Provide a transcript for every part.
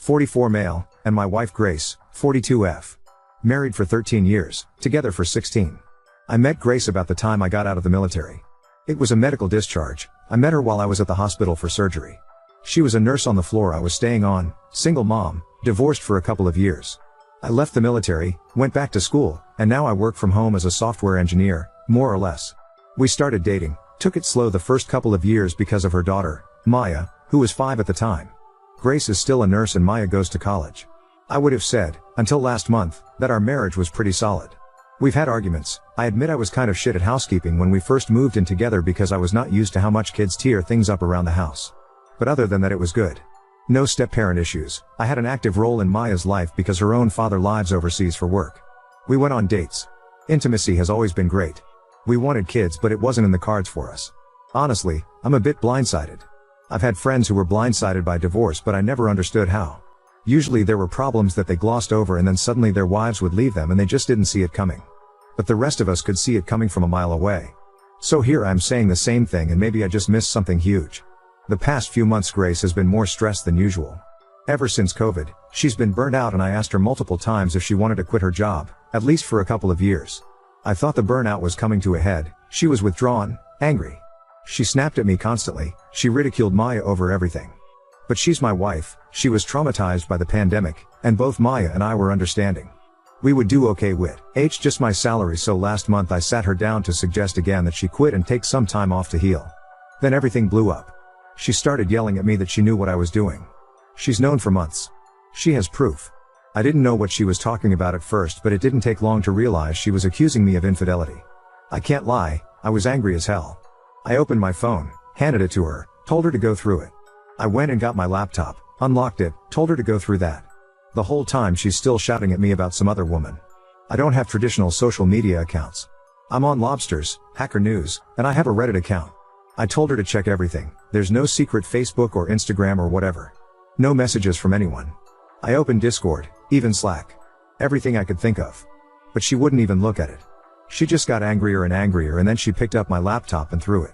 44 male, and my wife Grace, 42F. Married for 13 years, together for 16. I met Grace about the time I got out of the military. It was a medical discharge. I met her while I was at the hospital for surgery. She was a nurse on the floor I was staying on, single mom, divorced for a couple of years. I left the military, went back to school, and now I work from home as a software engineer, more or less. We started dating, took it slow the first couple of years because of her daughter, Maya, who was 5 at the time. Grace is still a nurse and Maya goes to college. I would have said, until last month, that our marriage was pretty solid. We've had arguments. I admit I was kind of shit at housekeeping when we first moved in together because I was not used to how much kids tear things up around the house. But other than that it was good. No step-parent issues. I had an active role in Maya's life because her own father lives overseas for work. We went on dates. Intimacy has always been great. We wanted kids but it wasn't in the cards for us. Honestly, I'm a bit blindsided. I've had friends who were blindsided by divorce but I never understood how. Usually there were problems that they glossed over and then suddenly their wives would leave them and they just didn't see it coming. But the rest of us could see it coming from a mile away. So here I'm saying the same thing and maybe I just missed something huge. The past few months Grace has been more stressed than usual. Ever since COVID, she's been burnt out and I asked her multiple times if she wanted to quit her job, at least for a couple of years. I thought the burnout was coming to a head. She was withdrawn, angry. She snapped at me constantly, she ridiculed Maya over everything. But she's my wife, she was traumatized by the pandemic, and both Maya and I were understanding. We would do okay with just my salary, so last month I sat her down to suggest again that she quit and take some time off to heal. Then everything blew up. She started yelling at me that she knew what I was doing. She's known for months. She has proof. I didn't know what she was talking about at first but it didn't take long to realize she was accusing me of infidelity. I can't lie, I was angry as hell. I opened my phone, handed it to her, told her to go through it. I went and got my laptop, unlocked it, told her to go through that. The whole time she's still shouting at me about some other woman. I don't have traditional social media accounts. I'm on Lobsters, Hacker News, and I have a Reddit account. I told her to check everything. There's no secret Facebook or Instagram or whatever. No messages from anyone. I opened Discord, even Slack. Everything I could think of. But she wouldn't even look at it. She just got angrier and angrier and then she picked up my laptop and threw it.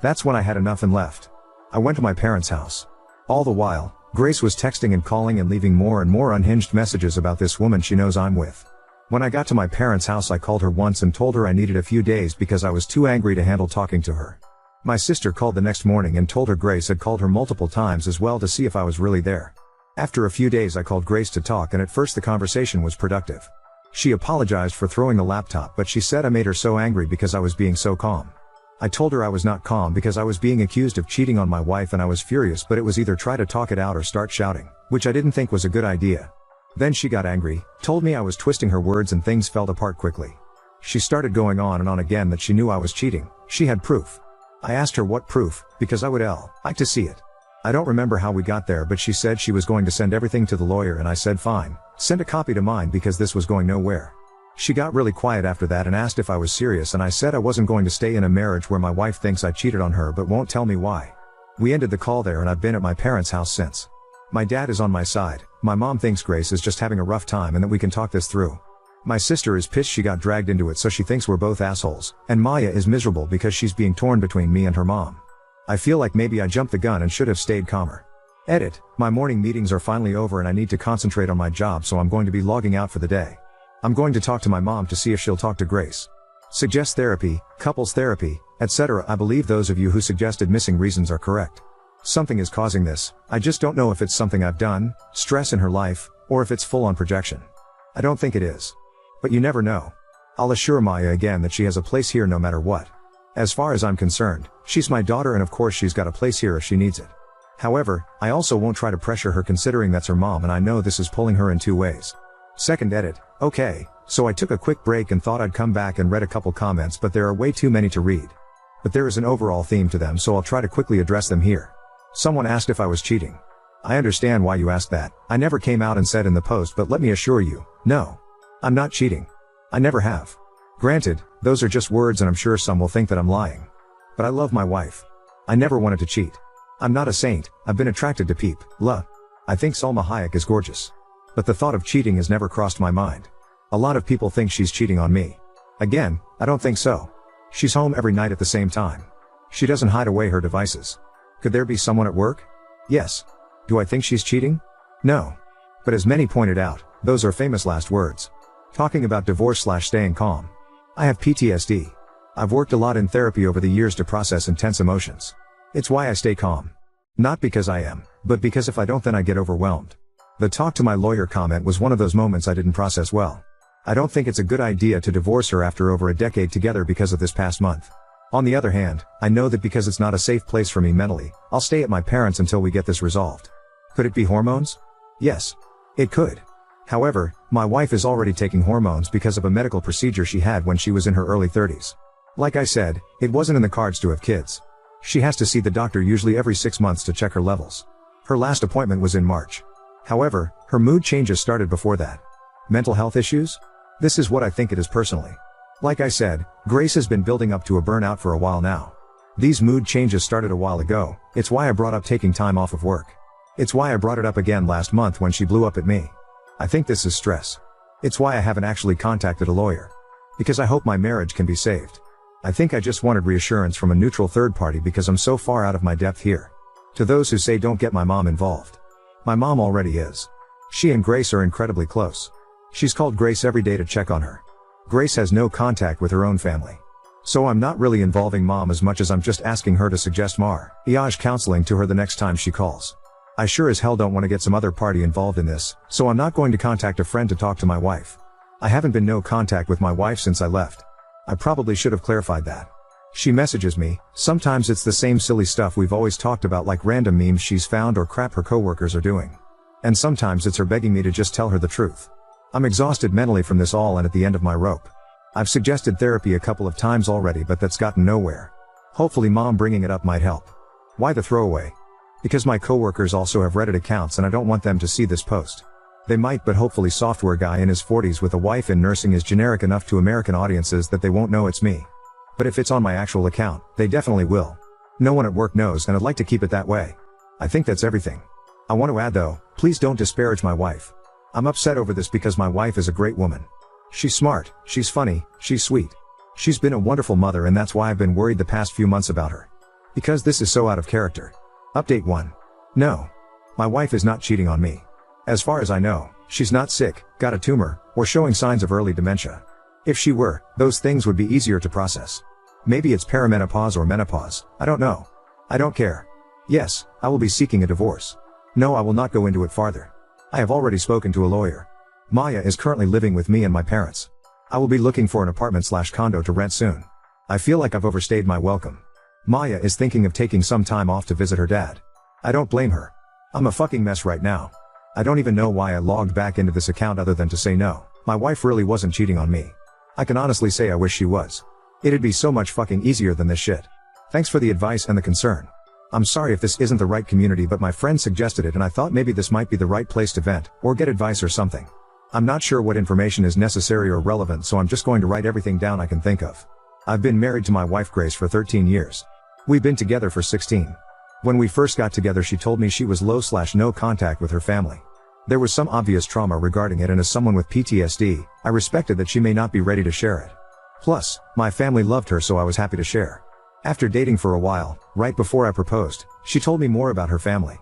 That's when I had enough and left. I went to my parents' house. All the while, Grace was texting and calling and leaving more and more unhinged messages about this woman she knows I'm with. When I got to my parents' house I called her once and told her I needed a few days because I was too angry to handle talking to her. My sister called the next morning and told her Grace had called her multiple times as well to see if I was really there. After a few days I called Grace to talk and at first the conversation was productive. She apologized for throwing the laptop but she said I made her so angry because I was being so calm. I told her I was not calm because I was being accused of cheating on my wife and I was furious but it was either try to talk it out or start shouting, which I didn't think was a good idea. Then she got angry, told me I was twisting her words and things fell apart quickly. She started going on and on again that she knew I was cheating, she had proof. I asked her what proof, because I would like to see it. I don't remember how we got there but she said she was going to send everything to the lawyer and I said fine, send a copy to mine because this was going nowhere. She got really quiet after that and asked if I was serious and I said I wasn't going to stay in a marriage where my wife thinks I cheated on her but won't tell me why. We ended the call there and I've been at my parents' house since. My dad is on my side, my mom thinks Grace is just having a rough time and that we can talk this through. My sister is pissed she got dragged into it so she thinks we're both assholes, and Maya is miserable because she's being torn between me and her mom. I feel like maybe I jumped the gun and should have stayed calmer. Edit, my morning meetings are finally over and I need to concentrate on my job so I'm going to be logging out for the day. I'm going to talk to my mom to see if she'll talk to Grace. Suggest therapy, couples therapy, etc. I believe those of you who suggested missing reasons are correct. Something is causing this, I just don't know if it's something I've done, stress in her life, or if it's full on projection. I don't think it is. But you never know. I'll assure Maya again that she has a place here no matter what. As far as I'm concerned, she's my daughter and of course she's got a place here if she needs it. However, I also won't try to pressure her considering that's her mom and I know this is pulling her in two ways. Second edit, okay, so I took a quick break and thought I'd come back and read a couple comments but there are way too many to read. But there is an overall theme to them so I'll try to quickly address them here. Someone asked if I was cheating. I understand why you asked that, I never came out and said in the post but let me assure you, no. I'm not cheating. I never have. Granted, those are just words and I'm sure some will think that I'm lying. But I love my wife. I never wanted to cheat. I'm not a saint, I've been attracted to people. I think Salma Hayek is gorgeous. But the thought of cheating has never crossed my mind. A lot of people think she's cheating on me. Again, I don't think so. She's home every night at the same time. She doesn't hide away her devices. Could there be someone at work? Yes. Do I think she's cheating? No. But as many pointed out, those are famous last words. Talking about divorce/staying calm. I have PTSD. I've worked a lot in therapy over the years to process intense emotions. It's why I stay calm. Not because I am, but because if I don't then I get overwhelmed. The talk to my lawyer comment was one of those moments I didn't process well. I don't think it's a good idea to divorce her after over a decade together because of this past month. On the other hand, I know that because it's not a safe place for me mentally, I'll stay at my parents' until we get this resolved. Could it be hormones? Yes. It could. However, my wife is already taking hormones because of a medical procedure she had when she was in her early 30s. Like I said, it wasn't in the cards to have kids. She has to see the doctor usually every 6 months to check her levels. Her last appointment was in March. However, her mood changes started before that. Mental health issues? This is what I think it is personally. Like I said, Grace has been building up to a burnout for a while now. These mood changes started a while ago. It's why I brought up taking time off of work. It's why I brought it up again last month when she blew up at me. I think this is stress. It's why I haven't actually contacted a lawyer. Because I hope my marriage can be saved. I think I just wanted reassurance from a neutral third party because I'm so far out of my depth here. To those who say don't get my mom involved. My mom already is. She and Grace are incredibly close. She's called Grace every day to check on her. Grace has no contact with her own family. So I'm not really involving mom as much as I'm just asking her to suggest marriage counseling to her the next time she calls. I sure as hell don't want to get some other party involved in this, so I'm not going to contact a friend to talk to my wife. I haven't been no contact with my wife since I left. I probably should have clarified that. She messages me, sometimes it's the same silly stuff we've always talked about like random memes she's found or crap her coworkers are doing. And sometimes it's her begging me to just tell her the truth. I'm exhausted mentally from this all and at the end of my rope. I've suggested therapy a couple of times already but that's gotten nowhere. Hopefully mom bringing it up might help. Why the throwaway? Because my coworkers also have Reddit accounts and I don't want them to see this post. They might, but hopefully software guy in his 40s with a wife in nursing is generic enough to American audiences that they won't know it's me. But if it's on my actual account, they definitely will. No one at work knows and I'd like to keep it that way. I think that's everything. I want to add though, please don't disparage my wife. I'm upset over this because my wife is a great woman. She's smart, she's funny, she's sweet. She's been a wonderful mother and that's why I've been worried the past few months about her. Because this is so out of character. Update 1. No. My wife is not cheating on me. As far as I know, she's not sick, got a tumor, or showing signs of early dementia. If she were, those things would be easier to process. Maybe it's perimenopause or menopause, I don't know. I don't care. Yes, I will be seeking a divorce. No, I will not go into it farther. I have already spoken to a lawyer. Maya is currently living with me and my parents. I will be looking for an apartment/condo to rent soon. I feel like I've overstayed my welcome. Maya is thinking of taking some time off to visit her dad. I don't blame her. I'm a fucking mess right now. I don't even know why I logged back into this account other than to say no. My wife really wasn't cheating on me. I can honestly say I wish she was. It'd be so much fucking easier than this shit. Thanks for the advice and the concern. I'm sorry if this isn't the right community but my friend suggested it and I thought maybe this might be the right place to vent, or get advice or something. I'm not sure what information is necessary or relevant so I'm just going to write everything down I can think of. I've been married to my wife Grace for 13 years. We've been together for 16. When we first got together she told me she was low/no contact with her family. There was some obvious trauma regarding it and as someone with PTSD, I respected that she may not be ready to share it. Plus, my family loved her so I was happy to share. After dating for a while, right before I proposed, she told me more about her family.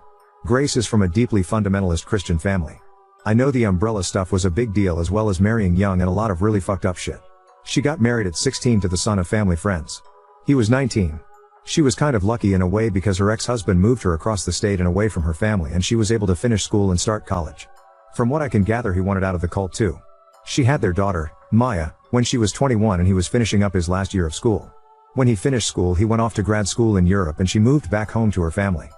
Grace is from a deeply fundamentalist Christian family. I know the umbrella stuff was a big deal as well as marrying young and a lot of really fucked up shit. She got married at 16 to the son of family friends. He was 19. She was kind of lucky in a way because her ex-husband moved her across the state and away from her family and she was able to finish school and start college. From what I can gather he wanted out of the cult too. She had their daughter, Maya, when she was 21 and he was finishing up his last year of school. When he finished school he went off to grad school in Europe and she moved back home to her family.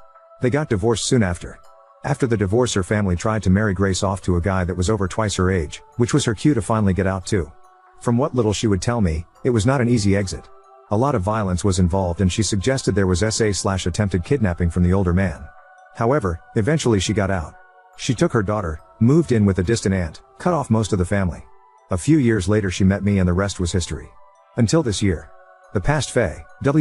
They got divorced soon after. After the divorce her family tried to marry Grace off to a guy that was over twice her age, which was her cue to finally get out too. From what little she would tell me, it was not an easy exit. A lot of violence was involved and she suggested there was SA/attempted kidnapping from the older man. However, eventually she got out. She took her daughter, moved in with a distant aunt, cut off most of the family. A few years later she met me and the rest was history. Until this year. The past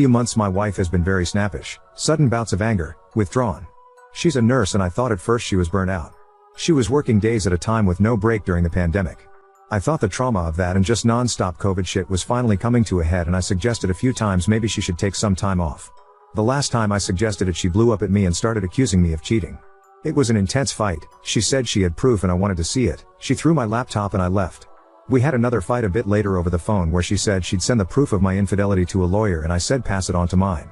months my wife has been very snappish, sudden bouts of anger, withdrawn. She's a nurse and I thought at first she was burnt out. She was working days at a time with no break during the pandemic. I thought the trauma of that and just non-stop COVID shit was finally coming to a head and I suggested a few times maybe she should take some time off. The last time I suggested it she blew up at me and started accusing me of cheating. It was an intense fight. She said she had proof and I wanted to see it. She threw my laptop and I left. We had another fight a bit later over the phone where she said she'd send the proof of my infidelity to a lawyer and I said pass it on to mine.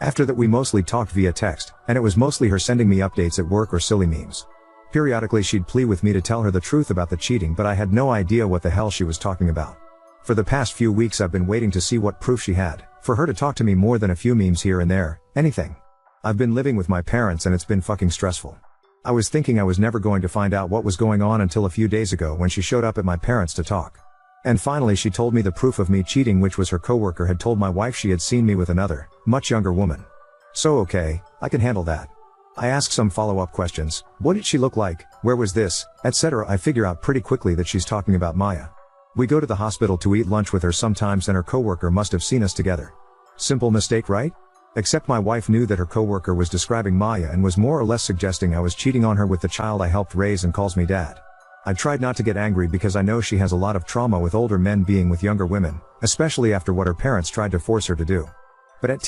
After that we mostly talked via text, and it was mostly her sending me updates at work or silly memes. Periodically she'd plead with me to tell her the truth about the cheating, but I had no idea what the hell she was talking about. For the past few weeks I've been waiting to see what proof she had, for her to talk to me more than a few memes here and there, anything. I've been living with my parents and it's been fucking stressful. I was thinking I was never going to find out what was going on until a few days ago when she showed up at my parents to talk. And finally she told me the proof of me cheating, which was her coworker had told my wife she had seen me with another, much younger woman. So okay, I can handle that. I ask some follow-up questions. What did she look like? Where was this? Etc. I figure out pretty quickly that she's talking about Maya. We go to the hospital to eat lunch with her sometimes and her coworker must have seen us together. Simple mistake, right? Except my wife knew that her coworker was describing Maya and was more or less suggesting I was cheating on her with the child I helped raise and calls me dad. I tried not to get angry because I know she has a lot of trauma with older men being with younger women, especially after what her parents tried to force her to do. But at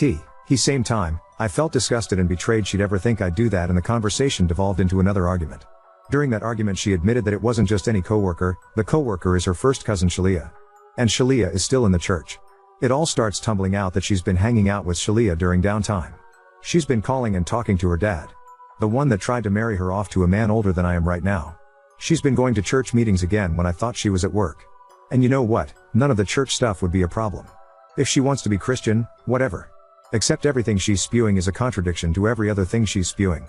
same time, I felt disgusted and betrayed she'd ever think I'd do that, and the conversation devolved into another argument. During that argument she admitted that it wasn't just any coworker, the coworker is her first cousin Shalia. And Shalia is still in the church. It all starts tumbling out that she's been hanging out with Shalia during downtime. She's been calling and talking to her dad. The one that tried to marry her off to a man older than I am right now. She's been going to church meetings again when I thought she was at work. And you know what? None of the church stuff would be a problem. If she wants to be Christian, whatever. Except everything she's spewing is a contradiction to every other thing she's spewing.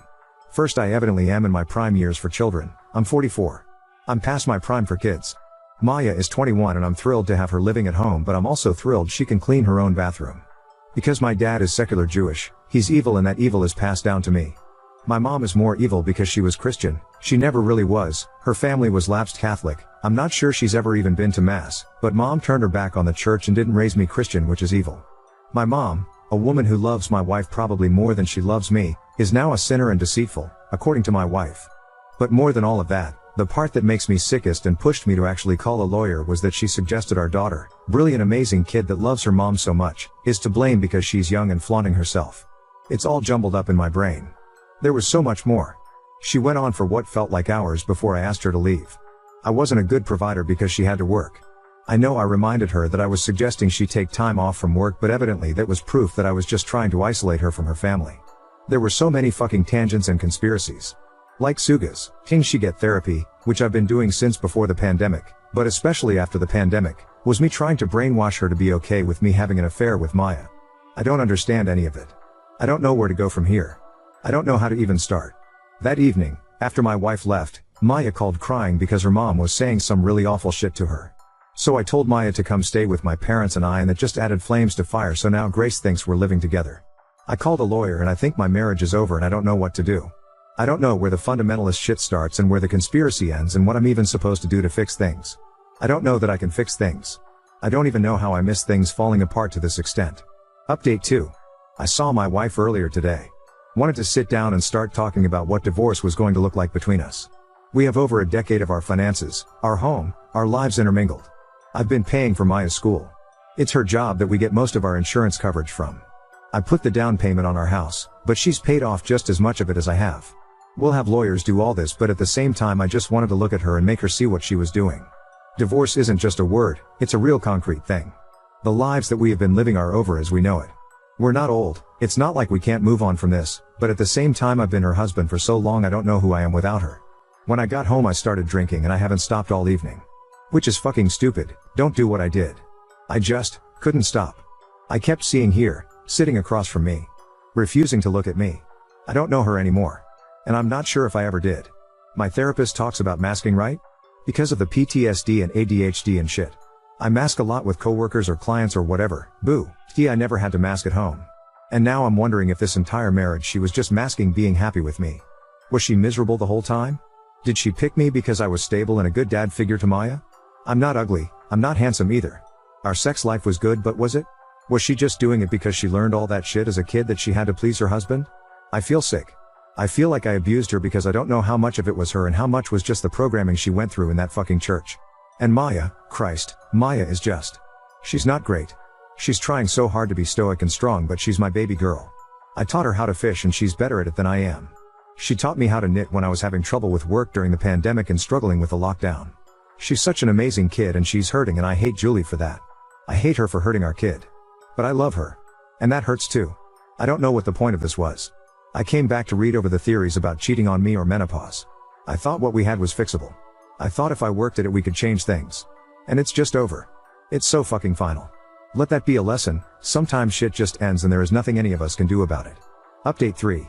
First, I evidently am in my prime years for children. I'm 44. I'm past my prime for kids. Maya is 21 and I'm thrilled to have her living at home, but I'm also thrilled she can clean her own bathroom. Because my dad is secular Jewish, he's evil and that evil is passed down to me. My mom is more evil because she was Christian. She never really was. Her family was lapsed Catholic. I'm not sure she's ever even been to mass, but mom turned her back on the church and didn't raise me Christian, which is evil. My mom, a woman who loves my wife probably more than she loves me, is now a sinner and deceitful, according to my wife. But more than all of that, the part that makes me sickest and pushed me to actually call a lawyer was that she suggested our daughter, brilliant amazing kid that loves her mom so much, is to blame because she's young and flaunting herself. It's all jumbled up in my brain. There was so much more. She went on for what felt like hours before I asked her to leave. I wasn't a good provider because she had to work. I know I reminded her that I was suggesting she take time off from work, but evidently that was proof that I was just trying to isolate her from her family. There were so many fucking tangents and conspiracies. Like Suga's, can she get therapy, which I've been doing since before the pandemic, but especially after the pandemic, was me trying to brainwash her to be okay with me having an affair with Maya. I don't understand any of it. I don't know where to go from here. I don't know how to even start. That evening, after my wife left, Maya called crying because her mom was saying some really awful shit to her. So I told Maya to come stay with my parents and that just added flames to fire, so now Grace thinks we're living together. I called a lawyer and I think my marriage is over and I don't know what to do. I don't know where the fundamentalist shit starts and where the conspiracy ends and what I'm even supposed to do to fix things. I don't know that I can fix things. I don't even know how I miss things falling apart to this extent. Update 2. I saw my wife earlier today. Wanted to sit down and start talking about what divorce was going to look like between us. We have over a decade of our finances, our home, our lives intermingled. I've been paying for Maya's school. It's her job that we get most of our insurance coverage from. I put the down payment on our house, but she's paid off just as much of it as I have. We'll have lawyers do all this, but at the same time I just wanted to look at her and make her see what she was doing. Divorce isn't just a word, it's a real concrete thing. The lives that we have been living are over as we know it. We're not old, it's not like we can't move on from this, but at the same time I've been her husband for so long I don't know who I am without her. When I got home I started drinking and I haven't stopped all evening. Which is fucking stupid, don't do what I did. I just couldn't stop. I kept seeing her, sitting across from me. Refusing to look at me. I don't know her anymore. And I'm not sure if I ever did. My therapist talks about masking, right? Because of the PTSD and ADHD and shit. I mask a lot with coworkers or clients or whatever, boo. I never had to mask at home. And now I'm wondering if this entire marriage she was just masking being happy with me. Was she miserable the whole time? Did she pick me because I was stable and a good dad figure to Maya? I'm not ugly, I'm not handsome either. Our sex life was good, but was it? Was she just doing it because she learned all that shit as a kid that she had to please her husband? I feel sick. I feel like I abused her because I don't know how much of it was her and how much was just the programming she went through in that fucking church. And Maya, Christ, Maya is just. She's not great. She's trying so hard to be stoic and strong, but she's my baby girl. I taught her how to fish and she's better at it than I am. She taught me how to knit when I was having trouble with work during the pandemic and struggling with the lockdown. She's such an amazing kid and she's hurting and I hate Julie for that. I hate her for hurting our kid. But I love her. And that hurts too. I don't know what the point of this was. I came back to read over the theories about cheating on me or menopause. I thought what we had was fixable. I thought if I worked at it we could change things. And it's just over. It's so fucking final. Let that be a lesson, sometimes shit just ends and there is nothing any of us can do about it. Update 3.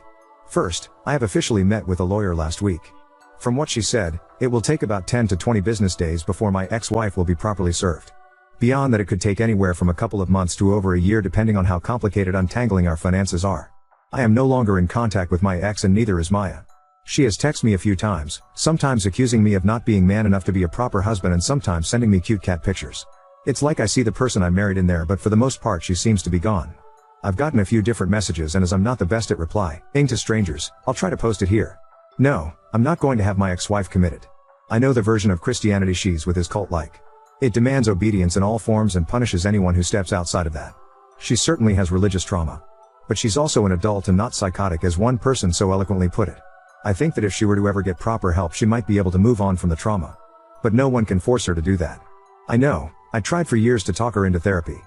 First, I have officially met with a lawyer last week. From what she said, it will take about 10 to 20 business days before my ex-wife will be properly served. Beyond that it could take anywhere from a couple of months to over a year depending on how complicated untangling our finances are. I am no longer in contact with my ex and neither is Maya. She has texted me a few times, sometimes accusing me of not being man enough to be a proper husband and sometimes sending me cute cat pictures. It's like I see the person I married in there but for the most part she seems to be gone. I've gotten a few different messages and as I'm not the best at replying to strangers, I'll try to post it here. No, I'm not going to have my ex-wife committed. I know the version of Christianity she's with is cult-like. It demands obedience in all forms and punishes anyone who steps outside of that. She certainly has religious trauma. But she's also an adult and not psychotic as one person so eloquently put it. I think that if she were to ever get proper help she might be able to move on from the trauma. But no one can force her to do that. I know, I tried for years to talk her into therapy.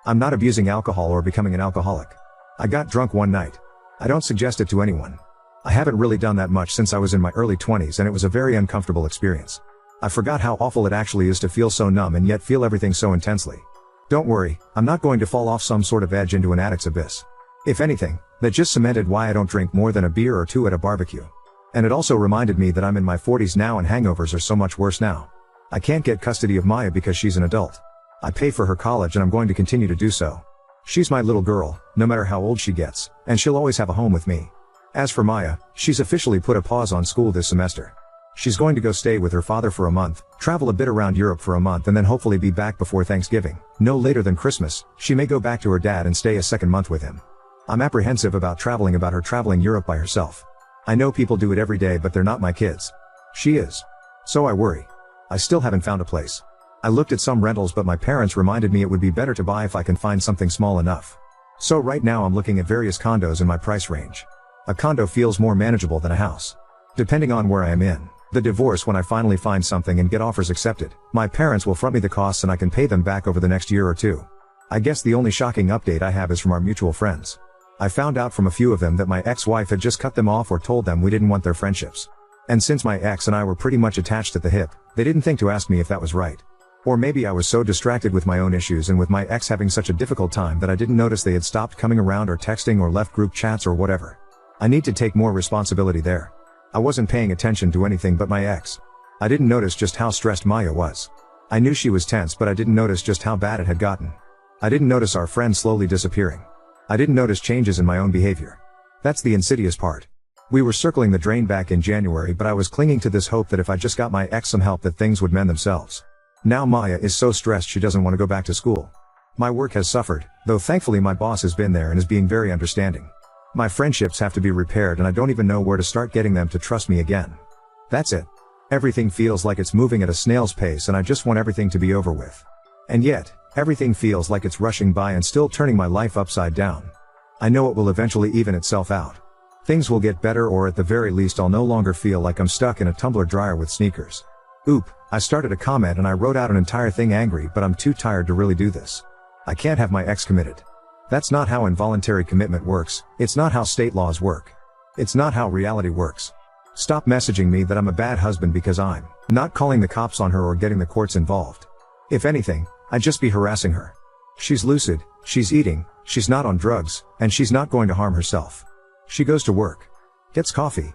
I'm not abusing alcohol or becoming an alcoholic. I got drunk one night. I don't suggest it to anyone. I haven't really done that much since I was in my early 20s and it was a very uncomfortable experience. I forgot how awful it actually is to feel so numb and yet feel everything so intensely. Don't worry, I'm not going to fall off some sort of edge into an addict's abyss. If anything, that just cemented why I don't drink more than a beer or two at a barbecue. And it also reminded me that I'm in my 40s now and hangovers are so much worse now. I can't get custody of Maya because she's an adult. I pay for her college and I'm going to continue to do so. She's my little girl, no matter how old she gets, and she'll always have a home with me. As for Maya, she's officially put a pause on school this semester. She's going to go stay with her father for a month, travel a bit around Europe for a month and then hopefully be back before Thanksgiving. No later than Christmas, she may go back to her dad and stay a second month with him. I'm apprehensive about her traveling Europe by herself. I know people do it every day but they're not my kids. She is. So I worry. I still haven't found a place. I looked at some rentals but my parents reminded me it would be better to buy if I can find something small enough. So right now I'm looking at various condos in my price range. A condo feels more manageable than a house. Depending on where I am in the divorce when I finally find something and get offers accepted, my parents will front me the costs and I can pay them back over the next year or two. I guess the only shocking update I have is from our mutual friends. I found out from a few of them that my ex-wife had just cut them off or told them we didn't want their friendships. And since my ex and I were pretty much attached at the hip, they didn't think to ask me if that was right. Or maybe I was so distracted with my own issues and with my ex having such a difficult time that I didn't notice they had stopped coming around or texting or left group chats or whatever. I need to take more responsibility there. I wasn't paying attention to anything but my ex. I didn't notice just how stressed Maya was. I knew she was tense but I didn't notice just how bad it had gotten. I didn't notice our friend slowly disappearing. I didn't notice changes in my own behavior. That's the insidious part. We were circling the drain back in January but I was clinging to this hope that if I just got my ex some help that things would mend themselves. Now Maya is so stressed she doesn't want to go back to school. My work has suffered, though thankfully my boss has been there and is being very understanding. My friendships have to be repaired and I don't even know where to start getting them to trust me again. That's it. Everything feels like it's moving at a snail's pace and I just want everything to be over with. And yet, everything feels like it's rushing by and still turning my life upside down. I know it will eventually even itself out. Things will get better or at the very least I'll no longer feel like I'm stuck in a tumbler dryer with sneakers. Oop, I started a comment and I wrote out an entire thing angry but I'm too tired to really do this. I can't have my ex committed. That's not how involuntary commitment works, it's not how state laws work. It's not how reality works. Stop messaging me that I'm a bad husband because I'm not calling the cops on her or getting the courts involved. If anything, I'd just be harassing her. She's lucid, she's eating, she's not on drugs, and she's not going to harm herself. She goes to work, gets coffee,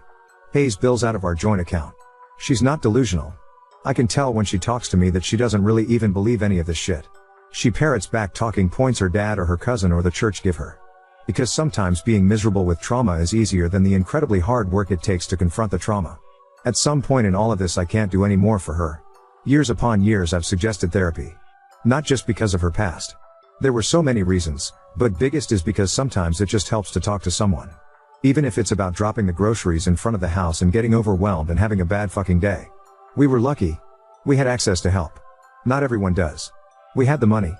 pays bills out of our joint account. She's not delusional. I can tell when she talks to me that she doesn't really even believe any of this shit. She parrots back talking points her dad or her cousin or the church give her. Because sometimes being miserable with trauma is easier than the incredibly hard work it takes to confront the trauma. At some point in all of this I can't do any more for her. Years upon years I've suggested therapy. Not just because of her past. There were so many reasons, but biggest is because sometimes it just helps to talk to someone. Even if it's about dropping the groceries in front of the house and getting overwhelmed and having a bad fucking day. We were lucky. We had access to help. Not everyone does. We had the money.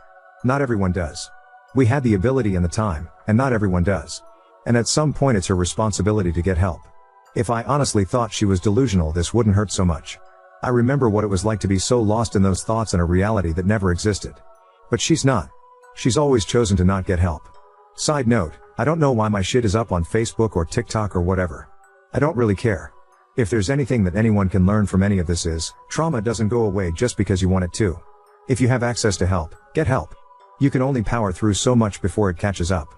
Not everyone does. We had the ability and the time, and not everyone does. And at some point it's her responsibility to get help. If I honestly thought she was delusional, this wouldn't hurt so much. I remember what it was like to be so lost in those thoughts in a reality that never existed. But she's not. She's always chosen to not get help. Side note, I don't know why my shit is up on Facebook or TikTok or whatever. I don't really care. If there's anything that anyone can learn from any of this is, trauma doesn't go away just because you want it to. If you have access to help, get help. You can only power through so much before it catches up.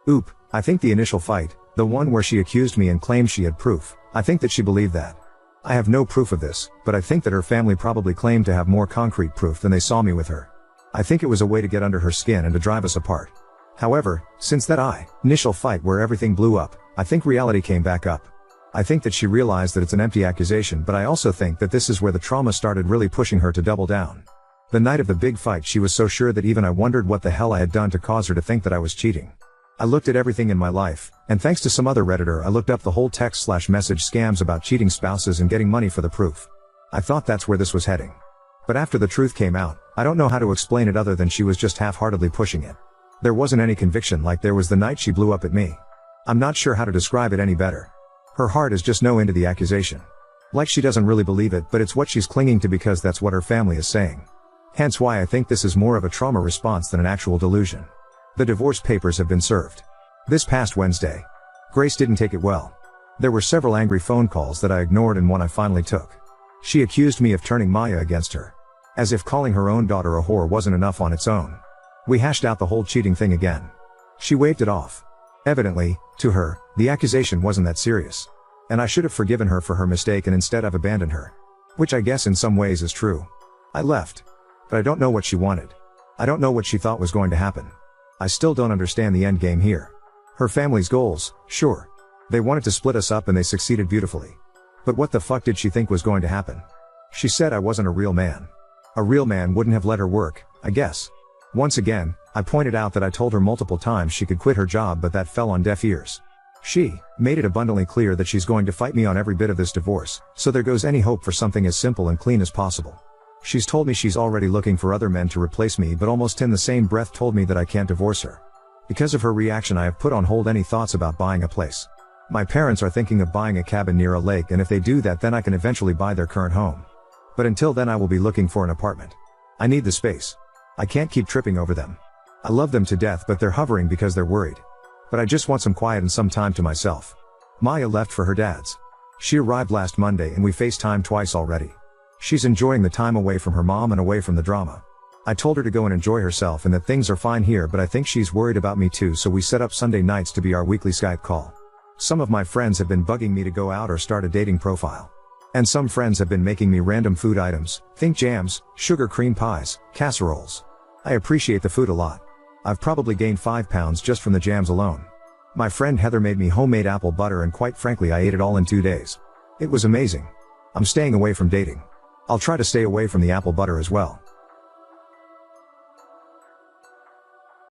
Oop, I think the initial fight, the one where she accused me and claimed she had proof, I think that she believed that. I have no proof of this, but I think that her family probably claimed to have more concrete proof than they saw me with her. I think it was a way to get under her skin and to drive us apart. However, since that initial fight where everything blew up, I think reality came back up. I think that she realized that it's an empty accusation, but I also think that this is where the trauma started really pushing her to double down. The night of the big fight, she was so sure that even I wondered what the hell I had done to cause her to think that I was cheating. I looked at everything in my life, and thanks to some other Redditor, I looked up the whole text/message scams about cheating spouses and getting money for the proof. I thought that's where this was heading. But after the truth came out, I don't know how to explain it other than she was just half-heartedly pushing it. There wasn't any conviction like there was the night she blew up at me. I'm not sure how to describe it any better. Her heart is just no into the accusation. Like she doesn't really believe it, but it's what she's clinging to because that's what her family is saying. Hence why I think this is more of a trauma response than an actual delusion. The divorce papers have been served. This past Wednesday. Grace didn't take it well. There were several angry phone calls that I ignored and one I finally took. She accused me of turning Maya against her. As if calling her own daughter a whore wasn't enough on its own. We hashed out the whole cheating thing again. She waved it off. Evidently, to her, the accusation wasn't that serious. And I should have forgiven her for her mistake, and instead I've abandoned her. Which I guess in some ways is true. I left. But I don't know what she wanted. I don't know what she thought was going to happen. I still don't understand the end game here. Her family's goals, sure. They wanted to split us up and they succeeded beautifully. But what the fuck did she think was going to happen? She said I wasn't a real man. A real man wouldn't have let her work, I guess. Once again, I pointed out that I told her multiple times she could quit her job, but that fell on deaf ears. She made it abundantly clear that she's going to fight me on every bit of this divorce, so there goes any hope for something as simple and clean as possible. She's told me she's already looking for other men to replace me, but almost in the same breath told me that I can't divorce her. Because of her reaction, I have put on hold any thoughts about buying a place. My parents are thinking of buying a cabin near a lake, and if they do that, then I can eventually buy their current home. But until then I will be looking for an apartment. I need the space. I can't keep tripping over them. I love them to death, but they're hovering because they're worried. But I just want some quiet and some time to myself. Maya left for her dad's. She arrived last Monday and we FaceTimed twice already. She's enjoying the time away from her mom and away from the drama. I told her to go and enjoy herself and that things are fine here, but I think she's worried about me too, so we set up Sunday nights to be our weekly Skype call. Some of my friends have been bugging me to go out or start a dating profile. And some friends have been making me random food items, think jams, sugar cream pies, casseroles. I appreciate the food a lot. I've probably gained 5 pounds just from the jams alone. My friend Heather made me homemade apple butter and quite frankly I ate it all in 2 days. It was amazing. I'm staying away from dating. I'll try to stay away from the apple butter as well.